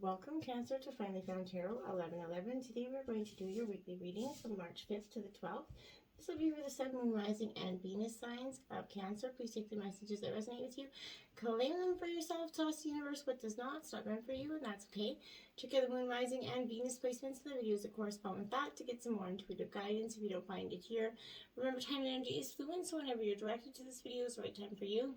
Welcome, Cancer, to Finally Found Tarot 1111. Today we're going to do your weekly reading from March 5th to the 12th. This will be for the Sun, Moon, Rising, and Venus signs of Cancer. Please take the messages that resonate with you, claim them for yourself, toss the universe what does not. It's not meant for you, and that's okay. Check out the Moon, Rising, and Venus placements in the videos that correspond with that to get some more intuitive guidance if you don't find it here. Remember, time and energy is fluid, so whenever you're directed to this video is the right time for you.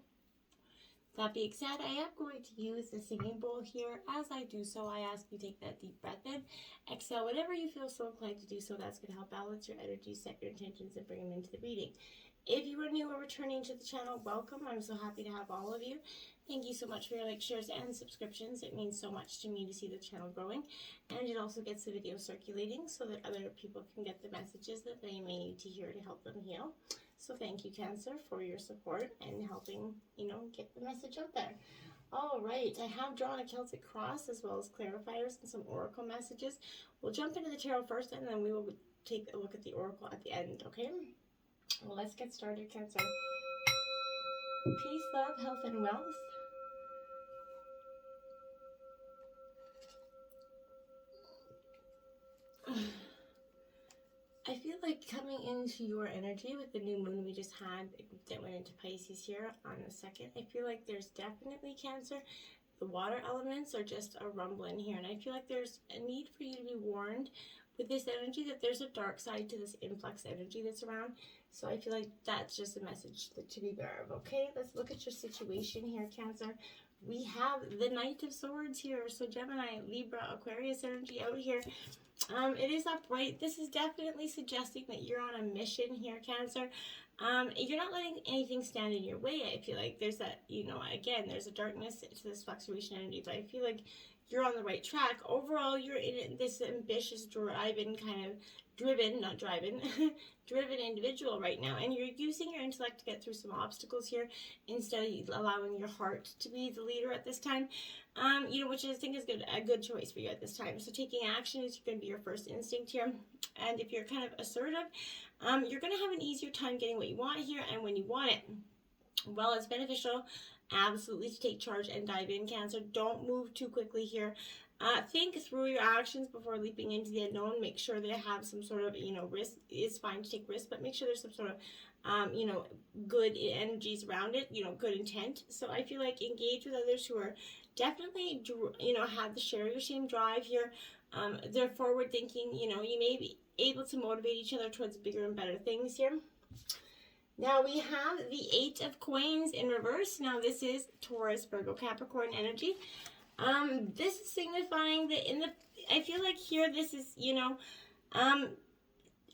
That being said, I am going to use the singing bowl here. As I do so, I ask you to take that deep breath in. Exhale whenever you feel so inclined to do so. That's going to help balance your energy, set your intentions, and bring them into the reading. If you are new or returning to the channel, welcome. I'm so happy to have all of you. Thank you so much for your likes, shares, and subscriptions. It means so much to me to see the channel growing. And it also gets the video circulating so that other people can get the messages that they may need to hear to help them heal. So thank you, Cancer, for your support and helping, get the message out there. All right, I have drawn a Celtic cross as well as clarifiers and some oracle messages. We'll jump into the tarot first, and then we will take a look at the oracle at the end, okay? Well, let's get started, Cancer. Peace, love, health, and wealth. I feel like coming into your energy with the new moon we just had that went into Pisces here on the 2nd, I feel like there's definitely, Cancer, the water elements are just a rumbling here, and I feel like there's a need for you to be warned with this energy that there's a dark side to this influx energy that's around. So I feel like that's just a message to be aware of. Okay, let's look at your situation here, Cancer. We have the Knight of Swords here, so Gemini, Libra, Aquarius energy out here. It is upright. This is definitely suggesting that you're on a mission here, Cancer. You're not letting anything stand in your way. I feel like there's that, again, there's a darkness to this fluctuation energy, but I feel like you're on the right track. Overall, you're in this ambitious, driven individual right now, and you're using your intellect to get through some obstacles here instead of allowing your heart to be the leader at this time, which I think is a good choice for you at this time. So taking action is going to be your first instinct here, and if you're kind of assertive, you're going to have an easier time getting what you want here and when you want it. Well, it's beneficial absolutely to take charge and dive in, Cancer. Don't move too quickly here. Think through your actions before leaping into the unknown. Make sure they have some sort of, risk. It's fine to take risks, but make sure there's some sort of, good energies around it, good intent. So I feel like engage with others who are definitely, have the share your same drive here. They're forward thinking, you may be able to motivate each other towards bigger and better things here. Now we have the 8 of Coins in reverse. Now this is Taurus, Virgo, Capricorn energy. This is signifying that I feel like here this is,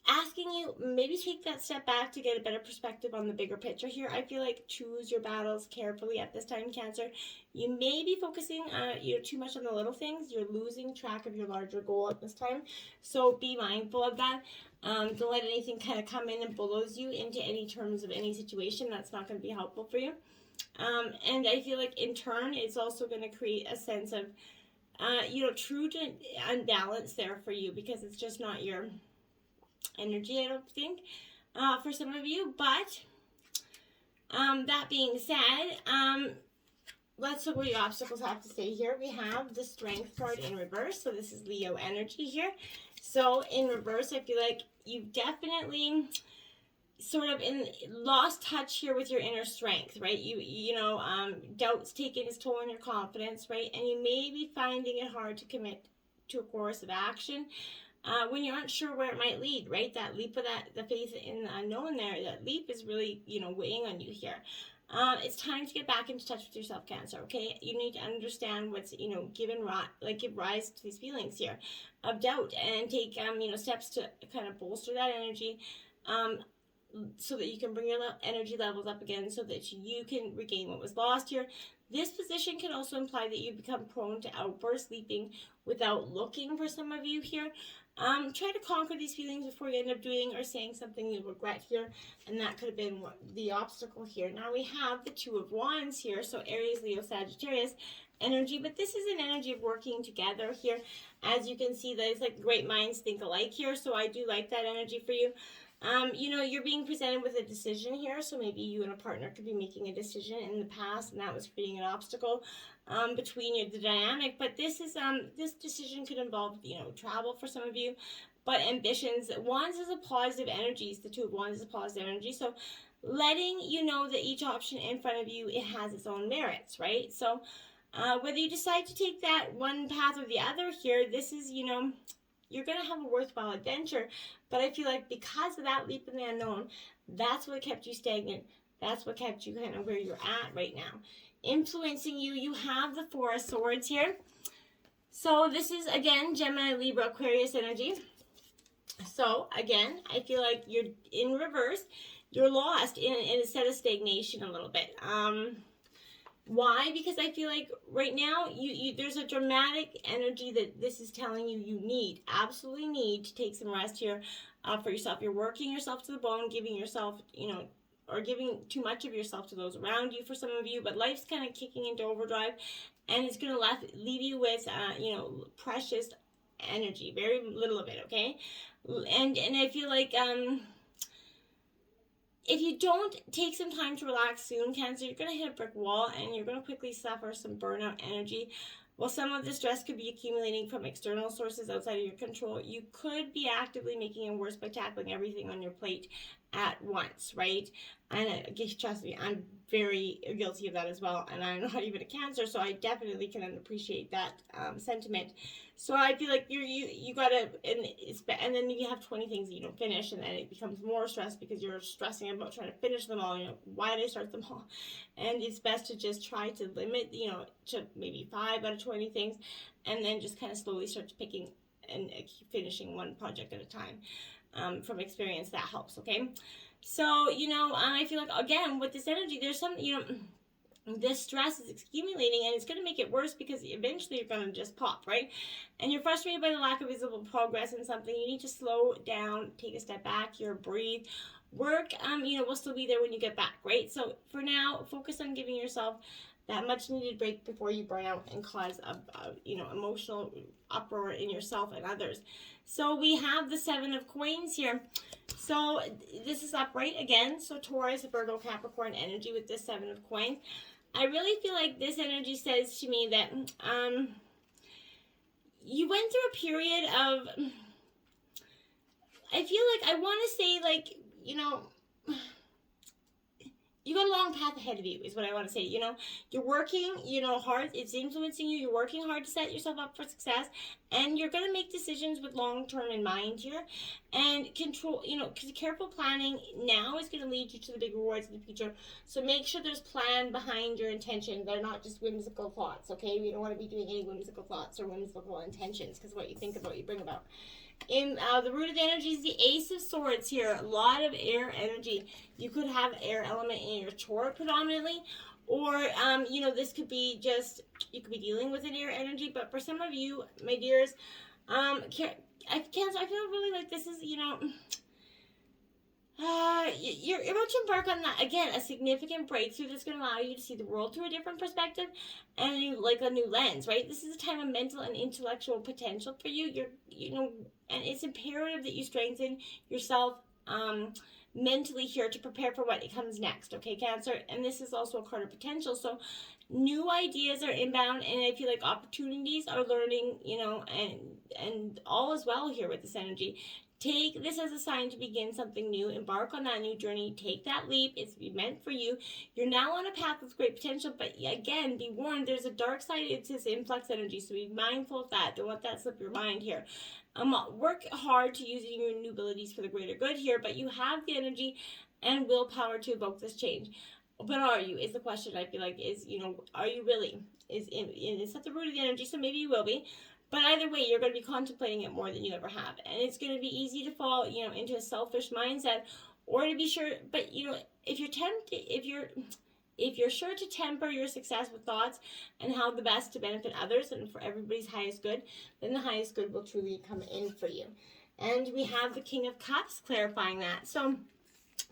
asking you maybe take that step back to get a better perspective on the bigger picture here. I feel like choose your battles carefully at this time, Cancer. You may be focusing too much on the little things. You're losing track of your larger goal at this time. So be mindful of that. Don't let anything kind of come in and bulldoze you into any terms of any situation. That's not going to be helpful for you. And I feel like in turn, it's also going to create a sense of, true unbalance there for you, because it's just not your energy, I don't think, for some of you. But that being said, let's look what your obstacles have to say here. We have the Strength card in reverse, so this is Leo energy here. So in reverse, I feel like you've definitely sort of lost touch here with your inner strength, right? Doubt's taken its toll on your confidence, right? And you may be finding it hard to commit to a course of action when you aren't sure where it might lead, right? That leap of the faith in the unknown there, that leap is really, weighing on you here. It's time to get back into touch with yourself, Cancer, okay? You need to understand what's, give rise to these feelings here of doubt, and take, steps to kind of bolster that energy, so that you can bring your energy levels up again, so that you can regain what was lost here. This position can also imply that you become prone to outburst leaping without looking for some of you here. Try to conquer these feelings before you end up doing or saying something you'll regret here, and that could have been the obstacle here. Now we have the 2 of Wands here, so Aries, Leo, Sagittarius energy, but this is an energy of working together here. As you can see, that it's like great minds think alike here, so I do like that energy for you. You're being presented with a decision here, so maybe you and a partner could be making a decision in the past, and that was creating an obstacle. between the dynamic. But this is this decision could involve, you know, travel for some of you, but ambitions. Wands is a positive energy. It's the Two of Wands is a positive energy. So letting you know that each option in front of you, it has its own merits, right? So whether you decide to take that one path or the other here, this is, you know, you're going to have a worthwhile adventure. But I feel like because of that leap in the unknown, that's what kept you stagnant. That's what kept you kind of where you're at right now. Influencing you, you have the Four of Swords here. So this is, again, Gemini, Libra, Aquarius energy. So, again, I feel like you're in reverse. You're lost in a set of stagnation a little bit. Why? Because I feel like right now there's a dramatic energy that this is telling you need, absolutely need to take some rest here for yourself. You're working yourself to the bone, giving yourself, you know, or giving too much of yourself to those around you for some of you, but life's kind of kicking into overdrive, and it's going to leave you with, you know, precious energy, very little of it, okay? And I feel like, if you don't take some time to relax soon, Cancer, you're going to hit a brick wall and you're going to quickly suffer some burnout energy. While some of the stress could be accumulating from external sources outside of your control, you could be actively making it worse by tackling everything on your plate at once, right? And trust me, I'm very guilty of that as well, and I'm not even a Cancer, so I definitely can appreciate that sentiment. So I feel like you gotta, and then you have 20 things that you don't finish, and then it becomes more stress because you're stressing about trying to finish them all. You know, why did I start them all? And it's best to just try to limit, you know, to maybe 5 out of 20 things, and then just kind of slowly start picking and finishing one project at a time. From experience, that helps. Okay, so you know, I feel like again with this energy, there's some, you know, this stress is accumulating and it's going to make it worse because eventually you're going to just pop, right? And you're frustrated by the lack of visible progress in something. You need to slow down, take a step back here, breathe. Work, you know, will still be there when you get back, right? So for now, focus on giving yourself that much needed break before you burn out and cause a you know, emotional uproar in yourself and others. So we have the Seven of Coins here. So this is upright again. So Taurus, Virgo, Capricorn energy with this Seven of Coins. I really feel like this energy says to me that you went through a period of, I feel like, I want to say, like, you know, you got a long path ahead of you is what I want to say. You know, you're working, you know, hard. It's influencing you. You're working hard to set yourself up for success, and you're going to make decisions with long-term in mind here, and control, you know, because careful planning now is going to lead you to the big rewards in the future. So make sure there's plan behind your intention. They're not just whimsical thoughts, okay? We don't want to be doing any whimsical thoughts or whimsical intentions, because what you think about, you bring about. In the root of the energy is the Ace of Swords here. A lot of air energy. You could have air element in your chart predominantly, or you know, this could be just, you could be dealing with an air energy. But for some of you, my dears, Cancer, I feel really like this is, you know, you're about to embark on that again, a significant breakthrough that's going to allow you to see the world through a different perspective and a new lens, right? This is a time of mental and intellectual potential for you. You know, and it's imperative that you strengthen yourself mentally here to prepare for what comes next, okay, Cancer? And this is also a card of potential, so new ideas are inbound, and I feel like opportunities are learning, you know, and all is well here with this energy. Take this as a sign to begin something new. Embark on that new journey. Take that leap. It's meant for you. You're now on a path with great potential, but again, be warned, there's a dark side. It's this influx energy, so be mindful of that. Don't let that slip your mind here. Work hard to use your new abilities for the greater good here, but you have the energy and willpower to evoke this change. But are you, is the question I feel like, is, you know, are you really? It's at the root of the energy, so maybe you will be. But either way, you're going to be contemplating it more than you ever have. And it's going to be easy to fall, you know, into a selfish mindset, or to be sure, but, you know, if you're sure to temper your success with thoughts and how the best to benefit others and for everybody's highest good, then the highest good will truly come in for you. And we have the King of Cups clarifying that. So,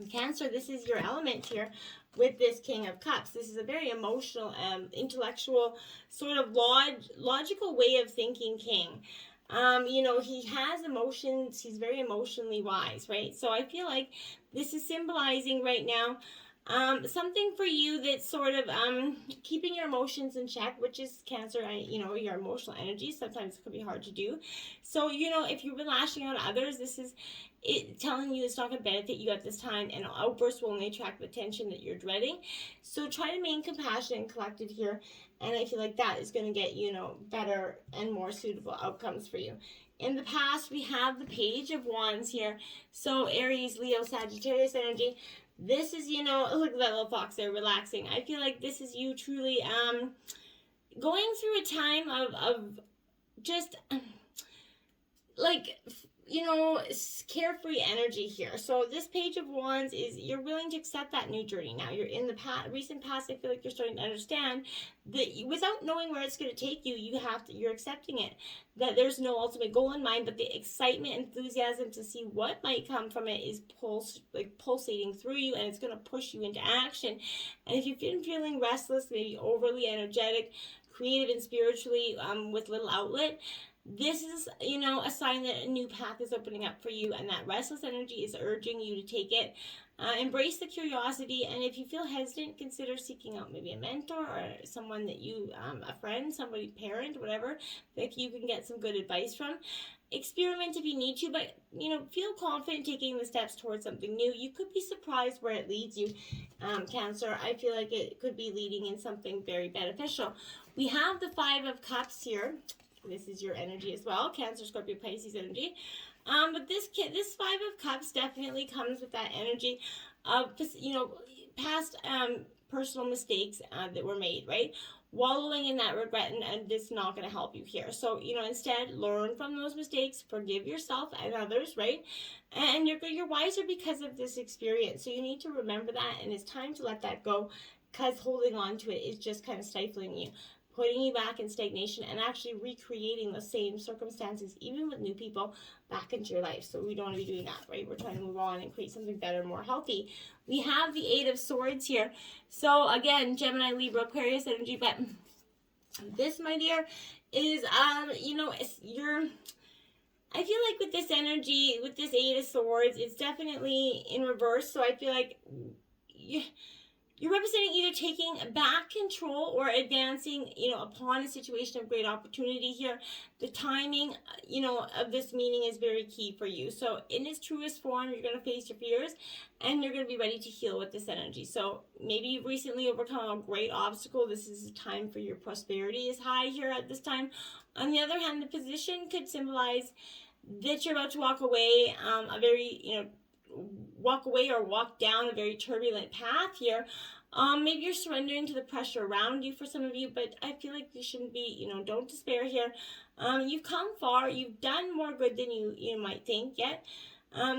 Cancer, this is your element here with this King of Cups. This is a very emotional, intellectual, sort of logical way of thinking king. You know, he has emotions. He's very emotionally wise, right? So I feel like this is symbolizing right now Something for you that's sort of keeping your emotions in check, which is Cancer. Your emotional energy sometimes it can be hard to do. So if you've been lashing out at others, this is it telling you it's not going to benefit you at this time, and outbursts will only attract the attention that you're dreading. So try to remain compassionate and collected here, and I feel like that is going to get better and more suitable outcomes for you. In the past, we have the Page of Wands here. So Aries, Leo, Sagittarius energy. This is, look at that little fox there, relaxing. I feel like this is you truly going through a time of just like carefree energy here. So this Page of Wands is you're willing to accept that new journey now. You're in the recent past. I feel like you're starting to understand that without knowing where it's going to take you, you're accepting it. That there's no ultimate goal in mind, but the excitement, enthusiasm to see what might come from it is pulsating through you, and it's going to push you into action. And if you've been feeling restless, maybe overly energetic, creative and spiritually with little outlet, this is, a sign that a new path is opening up for you, and that restless energy is urging you to take it. Embrace the curiosity, and if you feel hesitant, consider seeking out maybe a mentor or someone that you, a friend, somebody, parent, whatever, that you can get some good advice from. Experiment if you need to, but, feel confident taking the steps towards something new. You could be surprised where it leads you, Cancer. I feel like it could be leading in something very beneficial. We have the Five of Cups here. This is your energy as well, Cancer, Scorpio, Pisces energy. But this Five of Cups definitely comes with that energy of, past personal mistakes that were made, right? Wallowing in that regret, and it's not going to help you here. So, instead, learn from those mistakes, forgive yourself and others, right? And you're wiser because of this experience. So you need to remember that, and it's time to let that go, because holding on to it is just kind of stifling you, putting you back in stagnation, and actually recreating the same circumstances, even with new people, back into your life. So we don't want to be doing that, right? We're trying to move on and create something better, more healthy. We have the Eight of Swords here. So again, Gemini, Libra, Aquarius energy, but this, my dear, is, I feel like with this energy, with this Eight of Swords, it's definitely in reverse. So I feel like you're representing either taking back control or advancing, upon a situation of great opportunity here. The timing, of this meaning is very key for you. So in its truest form, you're going to face your fears, and you're going to be ready to heal with this energy. So maybe you've recently overcome a great obstacle. This is a time for your prosperity is high here at this time. On the other hand, the position could symbolize that you're about to walk away, walk away or walk down a very turbulent path here. Maybe you're surrendering to the pressure around you for some of you, but I feel like you shouldn't be, don't despair here. You've come far. You've done more good than you might think yet.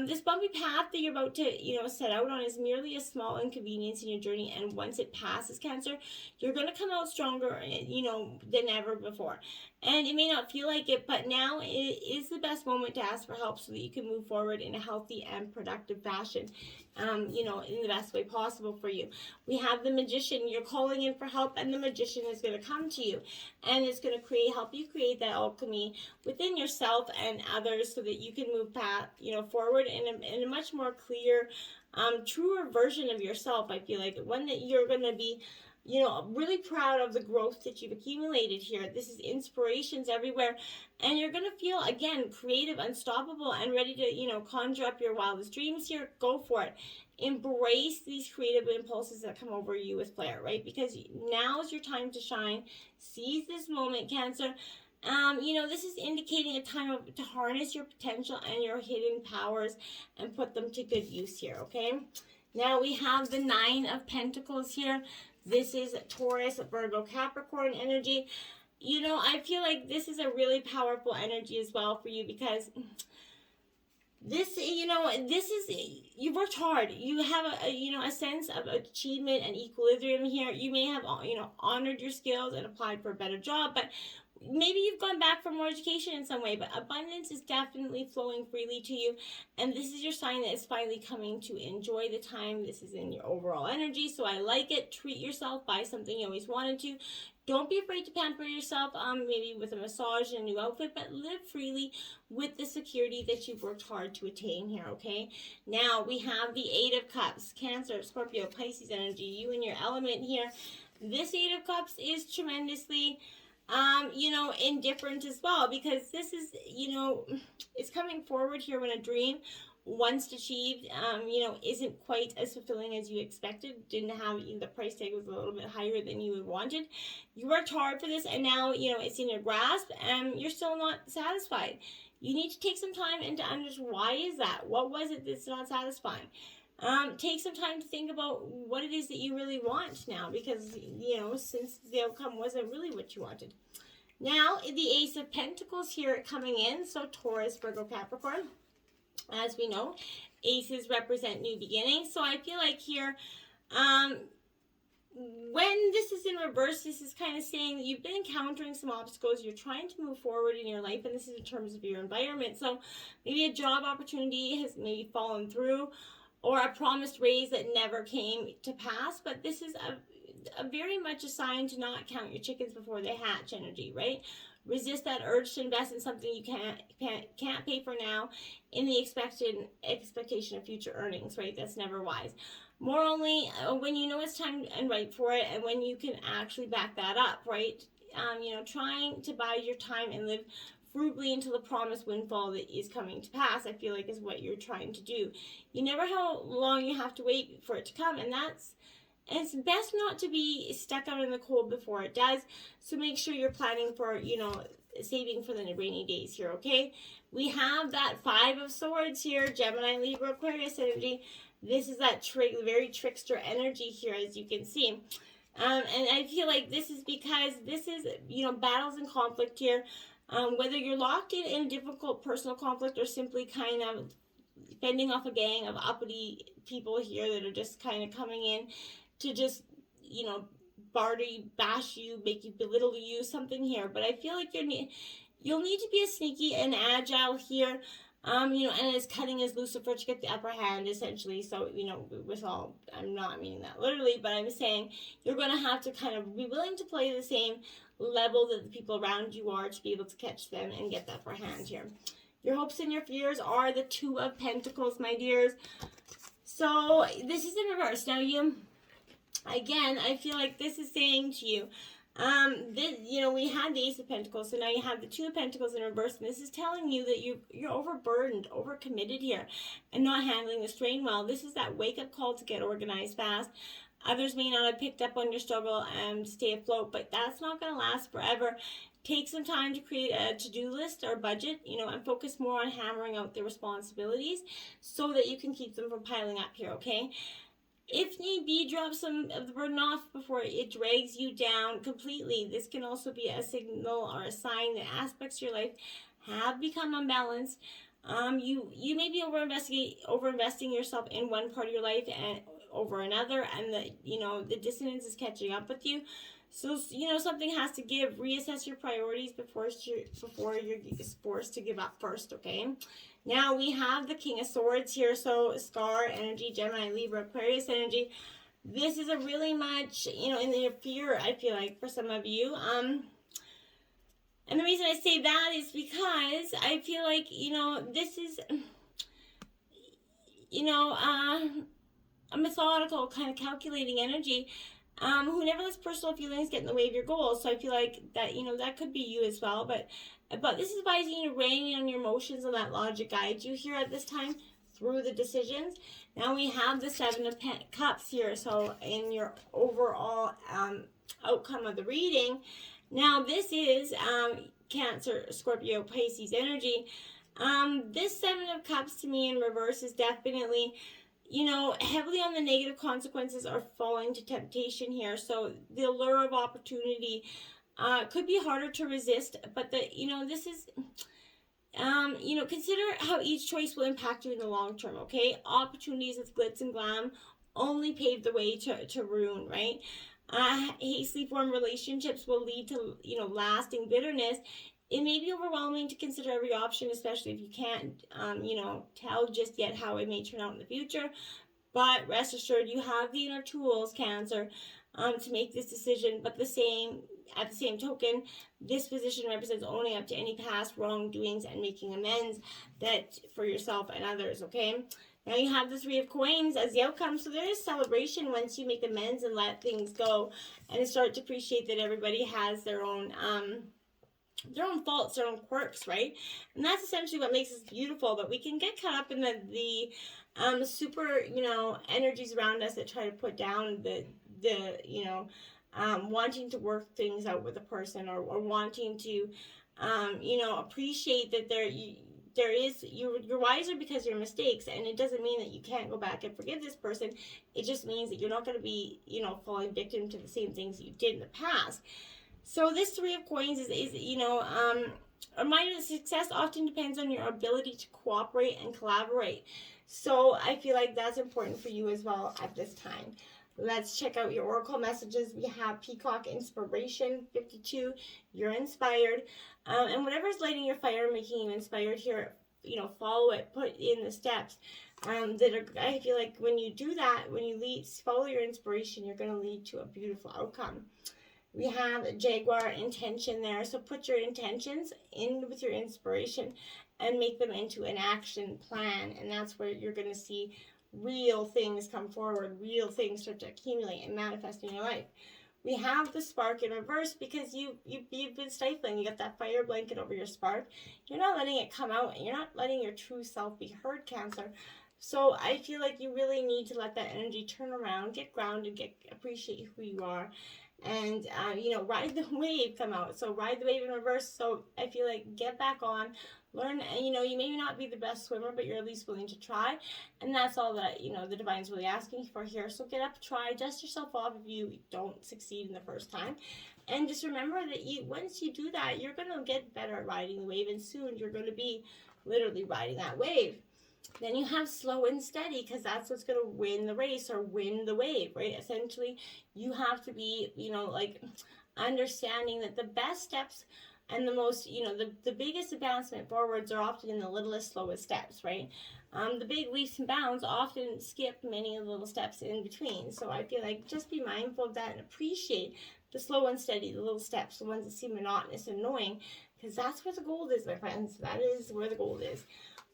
This bumpy path that you're about to, set out on is merely a small inconvenience in your journey, and once it passes, Cancer, you're going to come out stronger, than ever before. And it may not feel like it, but now is the best moment to ask for help so that you can move forward in a healthy and productive fashion, in the best way possible for you. We have the Magician. You're calling in for help, and the Magician is going to come to you, and it's going to help you create that alchemy within yourself and others so that you can move forward in a much more clear, truer version of yourself. I feel like one that you're going to be really proud of the growth that you've accumulated here. This is inspirations everywhere, and you're going to feel, again, creative, unstoppable, and ready to, conjure up your wildest dreams here. Go for it. Embrace these creative impulses that come over you with flair, right? Because now is your time to shine. Seize this moment, Cancer. This is indicating a time to harness your potential and your hidden powers and put them to good use here, okay? Now we have the Nine of Pentacles here. This is Taurus, Virgo, Capricorn energy. I feel like this is a really powerful energy as well for you, because this, this is, you worked hard. You have a sense of achievement and equilibrium here. You may have, honored your skills and applied for a better job, but maybe you've gone back for more education in some way, but abundance is definitely flowing freely to you. And this is your sign that it's finally coming to enjoy the time. This is in your overall energy. So I like it. Treat yourself. Buy something you always wanted to. Don't be afraid to pamper yourself, maybe with a massage and a new outfit, but live freely with the security that you've worked hard to attain here, okay? Now, we have the Eight of Cups, Cancer, Scorpio, Pisces energy, you and your element here. This Eight of Cups is tremendously, indifferent as well, because this is, it's coming forward here when a dream, once achieved, isn't quite as fulfilling as you expected. Didn't have, the price tag was a little bit higher than you wanted. You worked hard for this, and now, it's in your grasp, and you're still not satisfied. You need to take some time and to understand why is that? What was it that's not satisfying? Take some time to think about what it is that you really want now, because, since the outcome wasn't really what you wanted. Now, the Ace of Pentacles here coming in, so Taurus, Virgo, Capricorn. As we know, aces represent new beginnings. So I feel like here, when this is in reverse, this is kind of saying that you've been encountering some obstacles. You're trying to move forward in your life, and this is in terms of your environment. So maybe a job opportunity has maybe fallen through, or a promised raise that never came to pass. But this is a very much a sign to not count your chickens before they hatch energy, right? Resist that urge to invest in something you can't pay for now in the expectation of future earnings, right? That's never wise. More only when you know it's time and right for it, and when you can actually back that up, right? Trying to bide your time and live frugally until the promised windfall that is coming to pass, I feel like is what you're trying to do. You never know how long you have to wait for it to come, and it's best not to be stuck out in the cold before it does. So make sure you're planning for, saving for the rainy days here, okay? We have that Five of Swords here, Gemini, Libra, Aquarius energy. This is that very trickster energy here, as you can see. And I feel like this is because this is, battles and conflict here. Whether you're locked in a difficult personal conflict, or simply kind of fending off a gang of uppity people here that are just kind of coming in to just, barter you, bash you, make you belittle you, something here. But I feel like you'll need to be as sneaky and agile here, and as cutting as Lucifer to get the upper hand, essentially. So, with all, I'm not meaning that literally, but I'm saying you're going to have to kind of be willing to play the same level that the people around you are to be able to catch them and get the upper hand here. Your hopes and your fears are the Two of Pentacles, my dears. So this is in reverse. Now again, I feel like this is saying to you, we had the Ace of Pentacles, so now you have the Two of Pentacles in reverse, and this is telling you that you're overburdened, overcommitted here, and not handling the strain well. This is that wake-up call to get organized fast. Others may not have picked up on your struggle and stay afloat, but that's not going to last forever. Take some time to create a to-do list or budget, and focus more on hammering out the responsibilities so that you can keep them from piling up here, okay? If need be, drop some of the burden off before it drags you down completely. This can also be a signal or a sign that aspects of your life have become unbalanced. You may be over-investing yourself in one part of your life and over another, and the dissonance is catching up with you. So, something has to give. Reassess your priorities before you're forced to give up first, okay? Now we have the King of Swords here, so Scar energy, Gemini, Libra, Aquarius energy. This is a really much, in the fear, I feel like, for some of you. And the reason I say that is because I feel like, this is, a methodical, kind of calculating energy. Who never lets personal feelings get in the way of your goals. So I feel like that, that could be you as well. But this is advising you to rein in on your emotions and let logic guide you here at this time through the decisions. Now we have the Seven of Cups here. So in your overall outcome of the reading, now this is Cancer, Scorpio, Pisces energy. This Seven of Cups to me in reverse is definitely, heavily on the negative consequences are falling to temptation here. So the allure of opportunity could be harder to resist, but this is, consider how each choice will impact you in the long term, okay? Opportunities with glitz and glam only pave the way to ruin, right? hastily formed relationships will lead to, lasting bitterness. It may be overwhelming to consider every option, especially if you can't, tell just yet how it may turn out in the future. But rest assured, you have the inner tools, Cancer, to make this decision. But at the same token, this position represents owning up to any past wrongdoings and making amends that for yourself and others. Okay. Now you have the Three of Coins as the outcome. So there is celebration once you make amends and let things go, and start to appreciate that everybody has their own faults, their own quirks, right? And that's essentially what makes us beautiful. But we can get caught up in the super, energies around us that try to put down the wanting to work things out with a person, or wanting to, appreciate that you're wiser because of your mistakes, and it doesn't mean that you can't go back and forgive this person. It just means that you're not going to be, falling victim to the same things you did in the past. So this Three of Coins is a reminder that success often depends on your ability to cooperate and collaborate. So I feel like that's important for you as well at this time. Let's check out your oracle messages. We have Peacock Inspiration 52. You're inspired. And whatever's lighting your fire, making you inspired here, follow it. Put in the steps. I feel like when you do that, when you follow your inspiration, you're going to lead to a beautiful outcome. We have Jaguar intention there. So put your intentions in with your inspiration and make them into an action plan. And that's where you're going to see real things come forward, real things start to accumulate and manifest in your life. We have the spark in reverse because you've been stifling. You got that fire blanket over your spark. You're not letting it come out, and you're not letting your true self be heard, Cancer. So I feel like you really need to let that energy turn around, get grounded, appreciate who you are, and ride the wave come out. So ride the wave in reverse. So I feel like get back on, learn, and you may not be the best swimmer, but you're at least willing to try, and that's all that the divine's really asking for here. So get up, try, dust yourself off if you don't succeed in the first time, and just remember that once you do that, you're going to get better at riding the wave, and soon you're going to be literally riding that wave. Then you have slow and steady, because that's what's going to win the race or win the wave, right? Essentially, you have to be, understanding that the best steps and the most, the biggest advancement forwards are often in the littlest, slowest steps, right? The big leaps and bounds often skip many of the little steps in between. So I feel like just be mindful of that and appreciate the slow and steady, the little steps, the ones that seem monotonous and annoying, because that's where the gold is, my friends. That is where the gold is.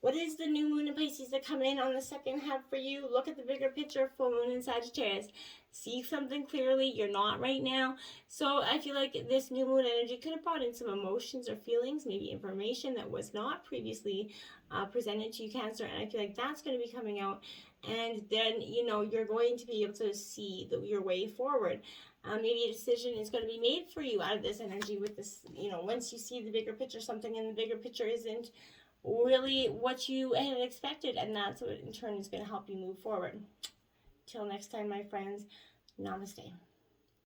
What is the new moon in Pisces that come in on the second half for you? Look at the bigger picture, full moon in Sagittarius. See something clearly. You're not right now. So I feel like this new moon energy could have brought in some emotions or feelings, maybe information that was not previously presented to you, Cancer. And I feel like that's going to be coming out. And then, you're going to be able to see your way forward. Maybe a decision is going to be made for you out of this energy with this, once you see the bigger picture, something in the bigger picture isn't really what you had expected, and that's what in turn is going to help you move forward. Till next time, my friends, namaste.